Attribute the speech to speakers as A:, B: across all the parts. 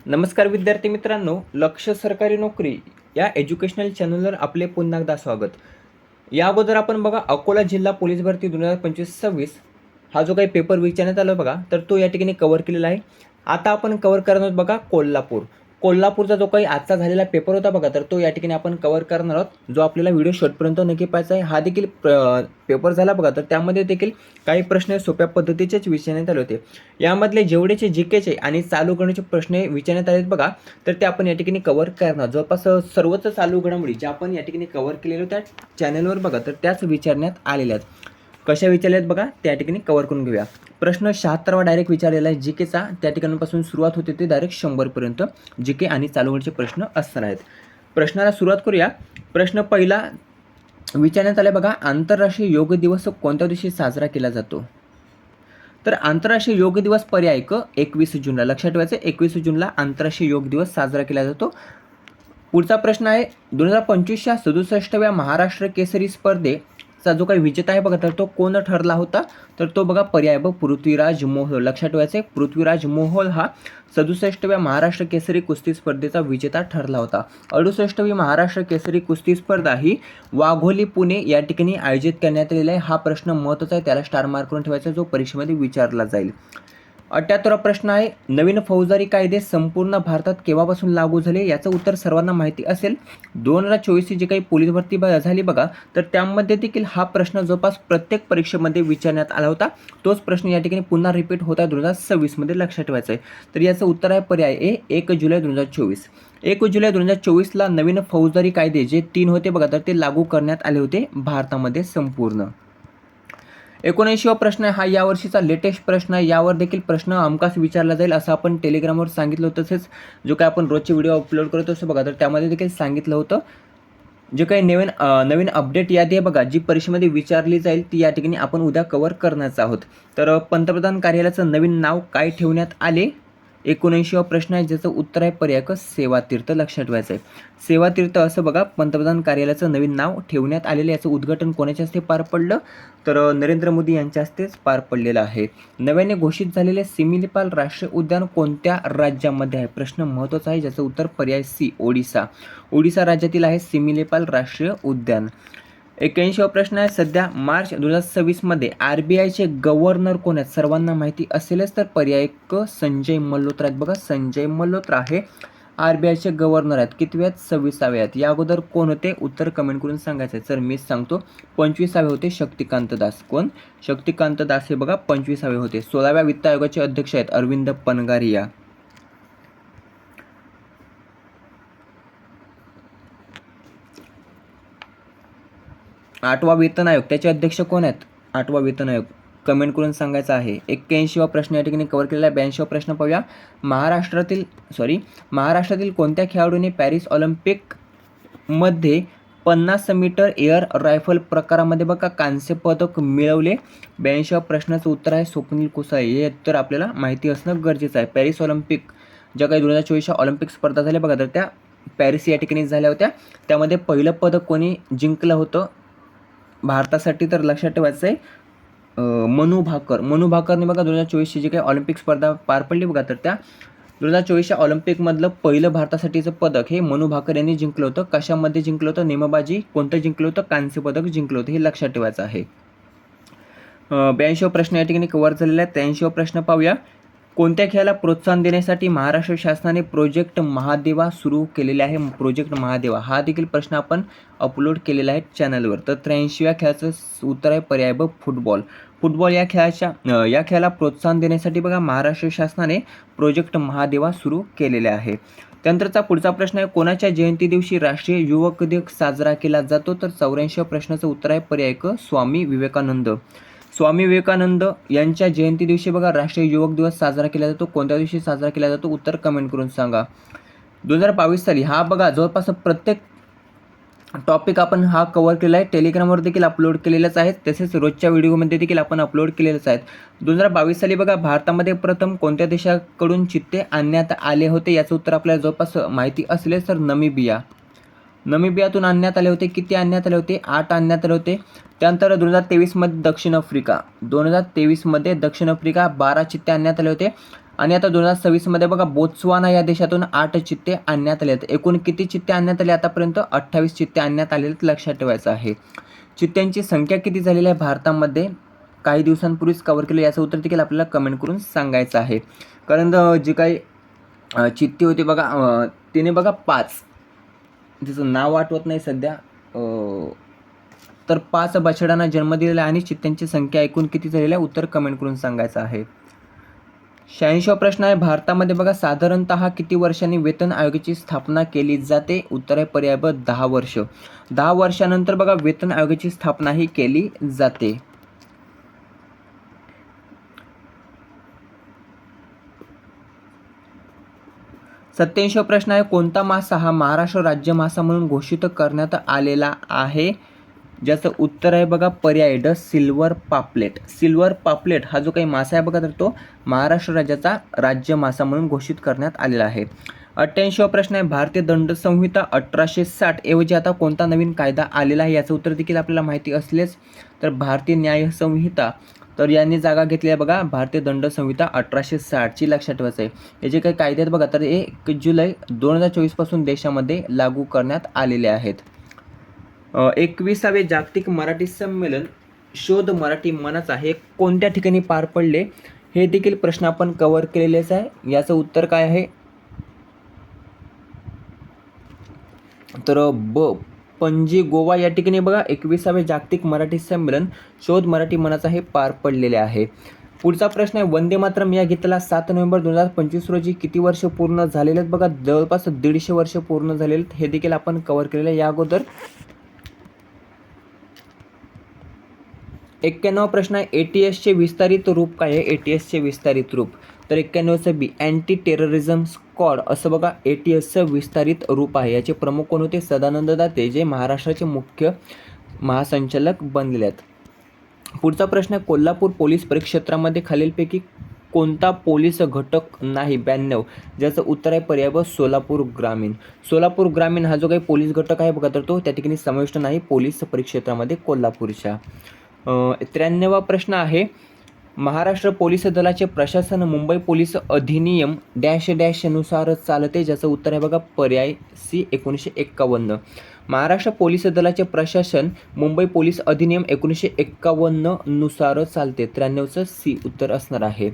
A: नमस्कार विद्यार्थी मित्रांनो, लक्ष सरकारी नोकरी या एज्युकेशनल चॅनलवर आपले पुन्हा एकदा स्वागत. या अगोदर आपण बघा अकोला जिल्हा पोलीस भरती 2025-26 हा जो काही पेपर विचारण्यात आला बघा, तर तो या ठिकाणी कव्हर केलेला आहे. आता आपण कव्हर करणार आहोत बघा कोल्हापूरचा जो काही आजचा झालेला पेपर होता बघा, तर तो या ठिकाणी आपण कव्हर करणार आहोत. जो आपल्याला व्हिडिओ शेवटपर्यंत नक्की पाहायचा आहे. हा देखील पेपर झाला बघा, तर त्यामध्ये देखील काही प्रश्न सोप्या पद्धतीचेच विचारण्यात आले होते. यामधले जेवढेचे जीकेचे आणि चालू घडामोडीचे प्रश्न विचारण्यात आलेत बघा, तर ते आपण या ठिकाणी कव्हर करणार. जवळपास सर्वच चालू घडामोडी ज्या आपण या ठिकाणी कव्हर केलेल्या त्या चॅनलवर बघा, तर त्याच विचारण्यात आलेल्या आहेत. कशा विचारल्या आहेत बघा, त्या ठिकाणी कव्हर करून घेऊया. प्रश्न 76वा डायरेक्ट विचारलेला आहे जीकेचा. त्या ठिकाणापासून सुरुवात होते ते डायरेक्ट 100पर्यंत जीके आणि चालू घडामोडीचे प्रश्न असणार आहेत. प्रश्नाला सुरुवात करूया. प्रश्न पहिला विचारण्यात आला बघा, आंतरराष्ट्रीय योग दिवस कोणत्या दिवशी साजरा केला जातो? तर आंतरराष्ट्रीय योग दिवस पर्याय 21 जूनला. लक्षात ठेवायचं, 21 जूनला आंतरराष्ट्रीय योग दिवस साजरा केला जातो. पुढचा प्रश्न आहे 2025च्या 67व्या महाराष्ट्र केसरी स्पर्धेचा जो काही विजेता आहे बघा, तर तो कोण ठरला होता? तर तो बघा पर्याय पृथ्वीराज मोहोळ. लक्षात ठेवायचे, पृथ्वीराज मोहोळ हा 67व्या महाराष्ट्र केसरी कुस्ती स्पर्धेचा विजेता ठरला होता. 68वी महाराष्ट्र केसरी कुस्ती स्पर्धा ही वाघोली पुणे या ठिकाणी आयोजित करण्यात आलेला आहे. हा प्रश्न महत्त्वाचा आहे, त्याला स्टार मार्क करून ठेवायचा, जो परीक्षेमध्ये विचारला जाईल. 78वा प्रश्न आहे, नवीन फौजदारी कायदे संपूर्ण भारतात केव्हापासून लागू झाले? याचं उत्तर सर्वांना माहिती असेल. 2024ची जी काही पोलीस भरती झाली बघा, तर त्यामध्ये देखील हा प्रश्न जवळपास प्रत्येक परीक्षेमध्ये विचारण्यात आला होता. तोच प्रश्न या ठिकाणी पुन्हा रिपीट होत आहे 2026 मध्ये. लक्षात ठेवायचं आहे. तर याचं उत्तर आहे पर्याय ए, 1 जुलै 2024. 1 जुलै 2024ला नवीन फौजदारी कायदे जे 3 होते बघा, तर ते लागू करण्यात आले होते भारतामध्ये संपूर्ण. 79वा प्रश्न हा यावर्षीचा लेटेस्ट प्रश्न आहे. यावर देखील प्रश्न हमखास विचारला जाईल असं आपण टेलिग्रामवर सांगितलं होतं. तसेच जो काही आपण रोजचे व्हिडिओ अपलोड करत असतो बघा, तर त्यामध्ये देखील सांगितलं होतं. जे काही नवीन अपडेट यादी आहे बघा, जी परीक्षेमध्ये विचारली जाईल ती या ठिकाणी आपण उद्या कव्हर करण्याचा आहोत. तर पंतप्रधान कार्यालयाचं नवीन नाव काय ठेवण्यात आले? 79वा प्रश्न आहे, ज्याचं उत्तर आहे पर्याय सेवातीर्थ. लक्षात ठेवायचं आहे, सेवातीर्थ असं बघा पंतप्रधान कार्यालयाचं नवीन नाव ठेवण्यात आलेलं. याचं उद्घाटन कोणाच्या हस्ते पार पडलं? तर नरेंद्र मोदी यांच्या हस्तेच पार पडलेलं आहे. नव्याने घोषित झालेले सिमिलीपाल राष्ट्रीय उद्यान कोणत्या राज्यामध्ये आहे? प्रश्न महत्त्वाचा आहे, ज्याचं उत्तर पर्याय सी, ओडिसा. ओडिसा राज्यातील आहे सिमिलीपाल राष्ट्रीय उद्यान. 81वा प्रश्न आहे, सध्या मार्च 2026 मध्ये RBIचे गव्हर्नर कोण आहेत? सर्वांना माहिती असेलच. तर पर्याय संजय मल्होत्रा आहेत बघा. संजय मल्होत्रा हे RBIचे गव्हर्नर आहेत. कितवे आहेत? 26वे आहेत. या अगोदर कोण होते? उत्तर कमेंट करून सांगायचं आहे. सर मीच सांगतो, 25वे होते शक्तिकांत दास. कोण? शक्तिकांत दास हे बघा 25वे होते. 16व्या वित्त आयोगाचे अध्यक्ष आहेत अरविंद पनगारिया. 8वा वेतन आयोग, त्याचे अध्यक्ष कोण आहेत? 8वा वेतन आयोग कमेंट करून सांगायचं आहे. 81वा प्रश्न या ठिकाणी कव्हर केलेला आहे. 82वा प्रश्न पाहूया. महाराष्ट्रातील कोणत्या खेळाडूने पॅरिस ऑलिम्पिक मध्ये 50 मीटर एअर रायफल प्रकारामध्ये बघा कांस्य पदक मिळवले? 82वा प्रश्नाचं उत्तर आहे स्वप्नील कुसाळे. हे उत्तर आपल्याला माहिती असणं गरजेचं आहे. पॅरिस ऑलिम्पिक ज्या काही 2024च्या ऑलिम्पिक स्पर्धा झाल्या बघा, तर त्या पॅरिस या ठिकाणी झाल्या होत्या. त्यामध्ये पहिलं पदक कोणी जिंकलं होतं भारतासाठी? तर लक्षात ठेवायचं आहे मनू भाकरने बघा 2024ची जी काही ऑलिम्पिक स्पर्धा पार पडली बघा, तर त्या 2024च्या ऑलिम्पिकमधलं पहिलं भारतासाठीचं पदक हे मनू भाकर यांनी जिंकलं होतं. कशामध्ये जिंकलं होतं? नेमबाजी. कोणतं जिंकलं होतं? कांस्य पदक जिंकलं होतं. हे लक्षात ठेवायचं आहे. 82वा प्रश्न या ठिकाणी कव्हर झालेला आहे. 83वा प्रश्न पाहूया. कोणत्या खेळाला प्रोत्साहन देण्यासाठी महाराष्ट्र शासनाने प्रोजेक्ट महादेवा सुरू केलेले आहे? प्रोजेक्ट महादेवा हा देखील प्रश्न आपण अपलोड केलेला आहे चॅनलवर. तर 83व्या खेळाचं उत्तर आहे पर्याय फुटबॉल. या खेळाला प्रोत्साहन देण्यासाठी बघा महाराष्ट्र शासनाने प्रोजेक्ट महादेवा सुरू केलेले आहे. त्यानंतरचा पुढचा प्रश्न आहे, कोणाच्या जयंती दिवशी राष्ट्रीय युवक दिवस साजरा केला जातो? तर 84व्या प्रश्नाचं उत्तर आहे पर्याय स्वामी विवेकानंद. स्वामी विवेकानंद यांच्या जयंती दिवशी बघा राष्ट्रीय युवक दिवस साजरा केला जातो. कोणत्या दिवशी साजरा केला जातो? उत्तर कमेंट करून सांगा. 2022 साली हा बघा जवळपास प्रत्येक टॉपिक आपण हा कव्हर केला आहे. टेलिग्रामवर देखील अपलोड केलेलंच आहे. तसेच रोजच्या व्हिडिओमध्ये देखील आपण अपलोड केलेलंच आहेत. 2022 साली बघा भारतामध्ये प्रथम कोणत्या देशाकडून चित्ते आणण्यात आले होते? याचं उत्तर आपल्याला जवळपास माहिती असलेच. तर नमिबियातून आणण्यात आले होते. किती आणण्यात आले होते? 8 आणण्यात आले होते. त्यानंतर 2023 मध्ये दक्षिण आफ्रिका 12 चित्ते आणण्यात आले होते. आणि आता 2026 बघा बोत्सवाना या देशातून 8 चित्ते आणण्यात आले आहेत. एकूण किती चित्ते आणण्यात आले आतापर्यंत? 28 चित्ते आणण्यात आलेले आहेत, लक्षात ठेवायचं आहे. चित्त्यांची संख्या किती झालेली आहे भारतामध्ये? काही दिवसांपूर्वीच कव्हर केलं, याचं उत्तर देखील आपल्याला कमेंट करून सांगायचं आहे. कारण जी काही चित्ती होती बघा, तिने बघा 5, तिचं नाव आठवत नाही सध्या, तर 5 बछड्यांना जन्म दिलेला आहे आणि चित्त्यांची संख्या एकूण किती झालेली आहे? उत्तर कमेंट करून सांगायचं आहे. 86वा प्रश्न आहे, भारतामध्ये बघा साधारणतः किती वर्षांनी वेतन आयोगाची स्थापना केली जाते? उत्तर आहे पर्याय ब 10 वर्ष. 10 वर्षानंतर बघा वेतन आयोगाची स्थापना ही केली जाते. सत्याऐंशीवा प्रश्न आहे, कोणता मासा हा महाराष्ट्र राज्य मासा म्हणून घोषित करण्यात आलेला आहे? ज्याचं उत्तर आहे बघा पर्याय ड सिल्वर पापलेट. सिल्वर पापलेट हा जो काही मासा आहे बघा, तर तो महाराष्ट्र राज्याचा राज्य मासा म्हणून घोषित करण्यात आलेला आहे. 88वा प्रश्न आहे, भारतीय दंड संहिता 1860 ऐवजी आता कोणता नवीन कायदा आलेला आहे? याचं उत्तर देखील आपल्याला माहिती असलेच, तर भारतीय न्याय संहिता, तर यांनी जागा घेतली आहे बघा भारतीय दंड संहिता 1860ची, लक्षात ठेवायचं आहे. हे जे काही कायदे आहेत बघा, तर 1 जुलै 2024 पासून देशामध्ये लागू करण्यात आलेले आहेत. 21वे जागतिक मराठी संमेलन शोध मराठी मनाचा हे कोणत्या ठिकाणी पार पडले? हे देखील प्रश्न आपण कव्हर केलेलेच आहे. याचं उत्तर काय आहे? तर ब पणजी गोवा या ठिकाणी बघा 21वे जागतिक मराठी संमेलन शोध मराठी मनाचा हे पार पडलेले आहे. पुढचा प्रश्न आहे, वंदे मातरम या गीताला 7 नोव्हेंबर 2025 रोजी किती वर्ष पूर्ण झालेले आहेत? बघा जवळपास 150 वर्ष पूर्ण झालेले आहेत. हे देखील आपण कव्हर केलेलं आहे या अगोदर. 91वा प्रश्न आहे, ATSचे विस्तारित रूप काय आहे? ATSचे विस्तारित रूप, तर 91चं बी अँटी टेररिझम स्क्वॉड असं बघा ATSचं विस्तारित रूप आहे. याचे प्रमुख कोण होते? सदानंद दाते, जे महाराष्ट्राचे मुख्य महासंचालक बनलेले आहेत. पुढचा प्रश्न आहे, कोल्हापूर पोलीस परिक्षेत्रामध्ये खालीलपैकी कोणता पोलीस घटक नाही? 92, ज्याचं उत्तर आहे पर्याय ब सोलापूर ग्रामीण. सोलापूर ग्रामीण हा जो काही पोलीस घटक आहे बघा, तर तो त्या ठिकाणी समाविष्ट नाही पोलीस परिक्षेत्रामध्ये कोल्हापूरच्या. 93वा प्रश्न आहे, महाराष्ट्र पोलीस दलाचे प्रशासन मुंबई पोलीस अधिनियम डॅश डॅश नुसार चालते? ज्याचं उत्तर आहे बघा पर्याय सी 1951. महाराष्ट्र पोलीस दलाचे प्रशासन मुंबई पोलीस अधिनियम 1951 नुसार चालते. 93चं सी उत्तर असणार आहे.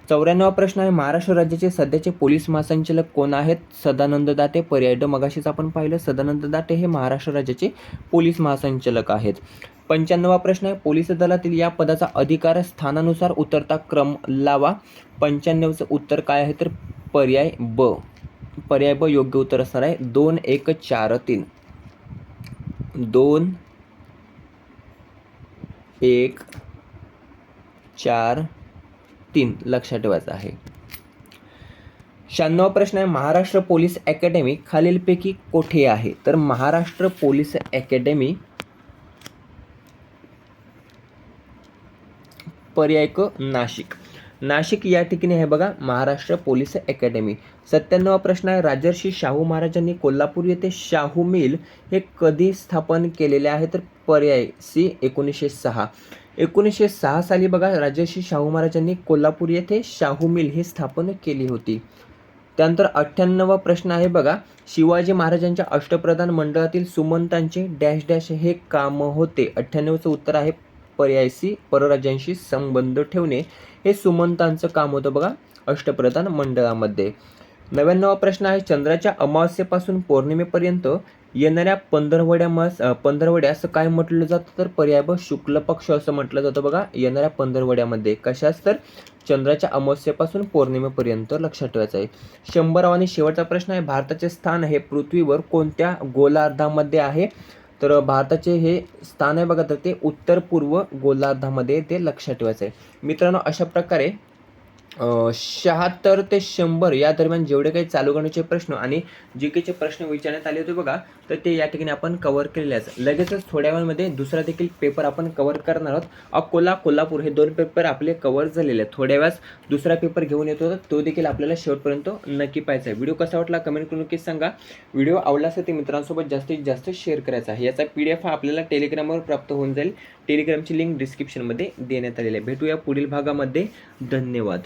A: 94वा प्रश्न आहे, महाराष्ट्र राज्याचे सध्याचे पोलीस महासंचालक कोण आहेत? सदानंद दाते, पर्याय ड. मगाशीच आपण पाहिलं सदानंद दाते हे महाराष्ट्र राज्याचे पोलीस महासंचालक आहेत. 95वा प्रश्न आहे, पोलीस दलातील या पदाचा अधिकार स्थानानुसार उतरता क्रम लावा. 95चं उत्तर काय आहे? तर पर्याय ब. पर्याय ब योग्य उत्तर असणार आहे. 2 1 4 3 2 1 4 3 लक्षात ठेवायचं आहे. 96वा प्रश्न आहे, महाराष्ट्र पोलीस अकॅडमी खालीलपैकी कोठे आहे? तर महाराष्ट्र पोलीस अकॅडमी पर्याय क नाशिक. नाशिक या ठिकाणी आहे बघा महाराष्ट्र पोलीस अकॅडमी. 97वा प्रश्न आहे, राजर्षी शाहू महाराजांनी कोल्हापूर येथे शाहू मिल हे कधी स्थापन केलेले आहे? तर पर्याय सी 1906. 1906 साली बघा राजर्षी शाहू महाराजांनी कोल्हापूर येथे शाहू मिल हे स्थापन केली होती. त्यानंतर 98वा प्रश्न आहे बघा, शिवाजी महाराजांच्या अष्टप्रधान मंडळातील सुमंतांचे डॅश डॅश हे काम होते? 98चं उत्तर आहे पर्याय सी परराज्यांशी संबंध ठेवणे हे सुमंतांचं काम होतं बघा अष्टप्रधान मंडळामध्ये. 99वा प्रश्न आहे, चंद्राच्या अमावस्येपासून पौर्णिमेपर्यंत येणाऱ्या पंधरवड्यास काय म्हटलं जातं? तर पर्याय ब शुक्ल पक्ष असं म्हटलं जातं बघा येणाऱ्या पंधरवड्यामध्ये. कशास? तर चंद्राच्या अमावस्येपासून पौर्णिमेपर्यंत, लक्षात ठेवायचं आहे. 100वा आणि शेवटचा प्रश्न आहे, भारताचे स्थान हे पृथ्वीवर कोणत्या गोलार्धामध्ये आहे? तर भारताचे हे स्थान आहे बघा, तर ते उत्तर पूर्व गोलार्धामध्ये ते लक्षात ठेवायचं आहे. मित्रांनो, अशा प्रकारे 76 ते 100 या दरम्यान जेवढे काही चालू गणिताचे प्रश्न आणि जीकेचे प्रश्न विचारण्यात आले होते बघा, तर ते या ठिकाणी आपण कव्हर केलेले आहेत. लगेचच थोड्या वेळामध्ये दुसरा देखील पेपर आपण कव्हर करणार आहोत. अकोला कोल्हापूर हे 2 पेपर आपले कव्हर झालेले आहेत. थोड्या वेळात दुसरा पेपर घेऊन येतो, तो देखील आपल्याला शेवटपर्यंत नक्की पाहायचा आहे. व्हिडिओ कसा वाटला कमेंट करून नक्कीच सांगा. व्हिडिओ आवडला असेल तर मित्रांसोबत जास्तीत जास्त शेअर करायचा आहे. याचा PDF हा आपल्याला टेलिग्रामवर प्राप्त होऊन जाईल. टेलिग्रामची लिंक डिस्क्रिप्शनमध्ये देण्यात आलेली आहे. भेटूया पुढील भागामध्ये. धन्यवाद.